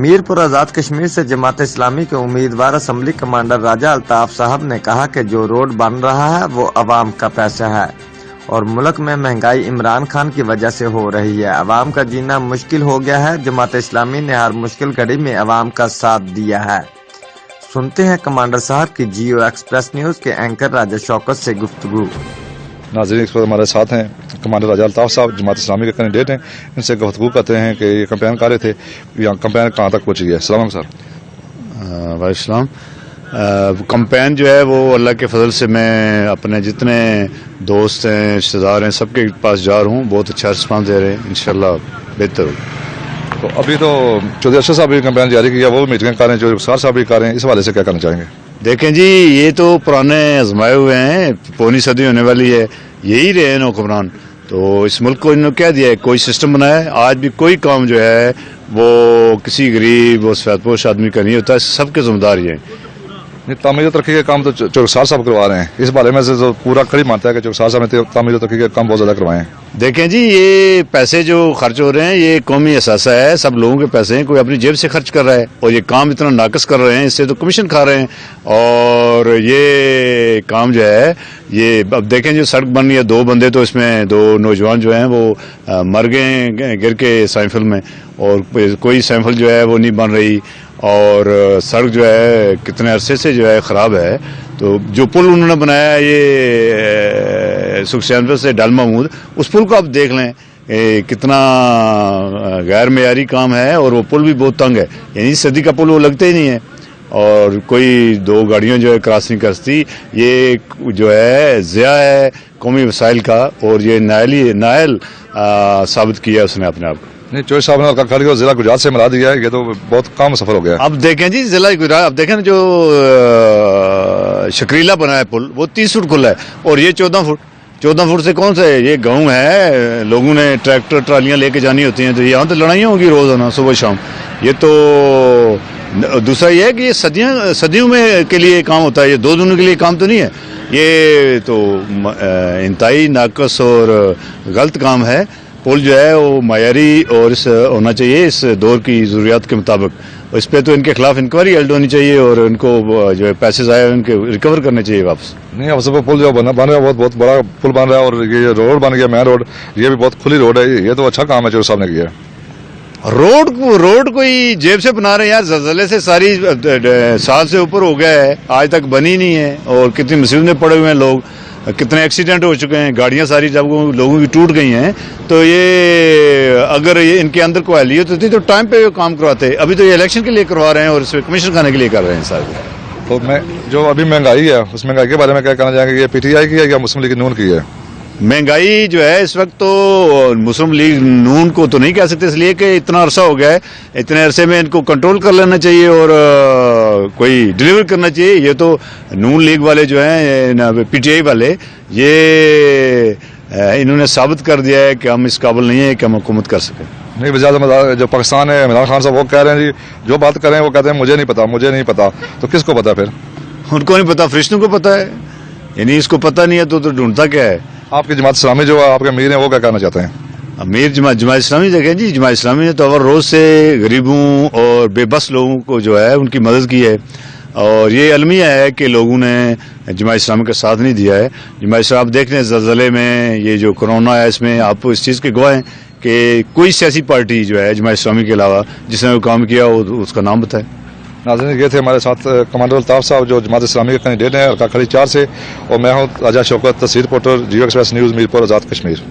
मीरपुर आज़ाद कश्मीर से जमात इस्लामी के उम्मीदवार असम्बली कमांडर राजा अल्ताफ साहब ने कहा कि जो रोड बन रहा है वो अवाम का पैसा है और मुल्क में महंगाई इमरान खान की वजह से हो रही है। अवाम का जीना मुश्किल हो गया है। जमात इस्लामी ने हर मुश्किल घड़ी में अवाम का साथ दिया है। सुनते हैं कमांडर साहब की जियो एक्सप्रेस न्यूज के एंकर राजा शौकत से गुफ्तगू। नाज़रीन, इस वक्त हमारे साथ हैं कमांडर राजा अल्ताफ साहब, जमात इस्लामी के कैंडिडेट हैं। इनसे गुफ्तगू करते हैं कि ये कैंपेन कर रहे थे, यहाँ कैंपेन कहाँ तक पहुँची है। सलाम सर। वालेकुम। कैंपेन जो है वो अल्लाह के फजल से मैं अपने जितने दोस्त हैं, रिश्तेदार हैं, सबके पास जा रहा हूँ। बहुत अच्छा रिस्पांस दे रहे हैं, इंशाल्लाह बेहतर हो। तो अभी तो चौधरी अरशद साहब भी कैंपेन जारी किया, वो मीटिंग कर रहे हैं, चौधरी बख्तियार साहब भी कर रहे हैं। इस हवाले से क्या करना चाहेंगे? देखें जी, ये तो पुराने आजमाए हुए हैं, पौनी सदी होने वाली है, यही रहे हैं हुक्मरान। तो इस मुल्क को इन्होंने क्या दिया है, कोई सिस्टम बनाया है। आज भी कोई काम जो है वो किसी गरीब और सफेदपोश आदमी का नहीं होता, सबके जिम्मेदार ही है। तामीर तरक्की के काम तो चौधरी बख्तियार साहब करवा रहे हैं। इस बारे में से तो पूरा खड़ी मानता है कि चौधरी बख्तियार साहब ने तामीर तरक्की के काम बहुत ज्यादा करवाए हैं। देखें जी, ये पैसे जो खर्च हो रहे हैं ये कौमी असासा है, सब लोगों के पैसे हैं, कोई अपनी जेब से खर्च कर रहा है और ये काम इतना नाकस कर रहे हैं, इससे तो कमीशन खा रहे हैं। और ये काम जो है ये अब देखें, जो सड़क बन रही है, 2 बंदे तो इसमें 2 नौजवान जो हैं वो मर गए गिर के सैंफल में, और कोई सैंफल जो है वो नहीं बन रही, और सड़क जो है कितने अरसे से जो है ख़राब है। तो जो पुल उन्होंने बनाया ये सुखसैनपुर से डल महमूद, उस पुल को आप देख लें कितना गैर मेयारी काम है, और वो पुल भी बहुत तंग है, यानी सदी का पुल वो लगता ही नहीं है, और कोई 2 गाड़ियां जो है क्रॉस नहीं कर सकती। ये जो है ज़िया है कौमी वसाइल का, और ये नायल साबित किया उसने अपने आप। नहीं, चौधरी साहब ने खड़ी को जिला गुजरात से मिला दिया है, ये तो बहुत कम सफर हो गया। अब देखें जी, जिला गुजरात, अब देखें जो शकरीला बना है पुल, वो 30 फुट खुला है, और ये 14 फुट से कौन सा है, ये गाँव है, लोगों ने ट्रैक्टर ट्रालियां लेके जानी होती हैं, तो यहाँ तो लड़ाइयाँ होगी रोजाना सुबह शाम। ये तो दूसरा ये है कि ये सदियों में के लिए काम होता है, ये 2 दिनों के लिए काम तो नहीं है। ये तो इंतहाई नाकस और गलत काम है। पुल जो है वो मायारी और इस होना चाहिए, इस दौर की ज़रूरियात के मुताबिक। इस पे तो इनके खिलाफ इंक्वायरी हेल्ड होनी चाहिए, और इनको जो है पैसे आए उनके रिकवर करने चाहिए वापस। नहीं, अब सब पुल जो बन रहा है बहुत बड़ा पुल बन रहा है, और ये रोड बन गया मेन रोड, ये भी बहुत खुली रोड है। ये तो अच्छा काम है चौधरी साहब ने किया। रोड कोई जेब से बना रहे हैं यार, ज़लज़ले से सारी साल से ऊपर हो गया है, आज तक बनी नहीं है, और कितनी मुसीबत में पड़े हुए हैं लोग, कितने एक्सीडेंट हो चुके हैं, गाड़ियां सारी जब लोगों की टूट गई हैं। तो ये अगर ये इनके अंदर कोई एहलियत होती तो टाइम पे काम करवाते। अभी तो ये इलेक्शन के लिए करवा रहे हैं और इसमें कमीशन खाने के लिए कर रहे हैं सारे। तो मैं जो अभी महंगाई है, उस महंगाई के बारे में क्या कहना चाहेंगे? ये पीटीआई की है या मुस्लिम लीग नून की है? महंगाई जो है इस वक्त तो मुस्लिम लीग नून को तो नहीं कह सकते, इसलिए कि इतना अरसा हो गया है, इतने अरसे में इनको कंट्रोल कर लेना चाहिए और कोई डिलीवर करना चाहिए। ये तो नून लीग वाले जो हैं, पीटीआई वाले, ये इन्होंने साबित कर दिया है कि हम इस काबिल नहीं है कि हम हुकूमत कर सकें। नहीं, वजह जो पाकिस्तान है, इमरान खान साहब वो कह रहे हैं जी, जो बात कर रहे हैं वो कहते हैं मुझे नहीं पता। तो किसको पता फिर? उनको नहीं पता, फरिश्तों को पता है, यानी इसको पता नहीं है तो ढूंढता क्या है। आपकी जमात इस्लामी जो आपके अमीर हैं वो क्या कहना चाहते हैं? अमीर जमात इस्लामी देखें जी, जमात इस्लामी ने तो हर रोज से गरीबों और बेबस लोगों को जो है उनकी मदद की है, और ये अलमिया है कि लोगों ने जमात इस्लामी का साथ नहीं दिया है। जमात इस्लामी आप देख रहे हैं ज़लज़ले में, ये जो कोरोना है, इसमें आप इस चीज़ के गवाह हैं कि कोई सियासी पार्टी जो है जमात इस्लामी के अलावा जिसने वो काम किया उसका नाम बताए। नाज़रीन, ये थे हमारे साथ कमांडर अल्ताफ साहब जो जमात इस्लामी के कैंडिडेट हैं हल्का खड़ी 4 से, और मैं हूँ राजा शौकत, तस्वीर रिपोर्टर, जियो एक्सप्रेस न्यूज़, मीरपुर, आज़ाद कश्मीर।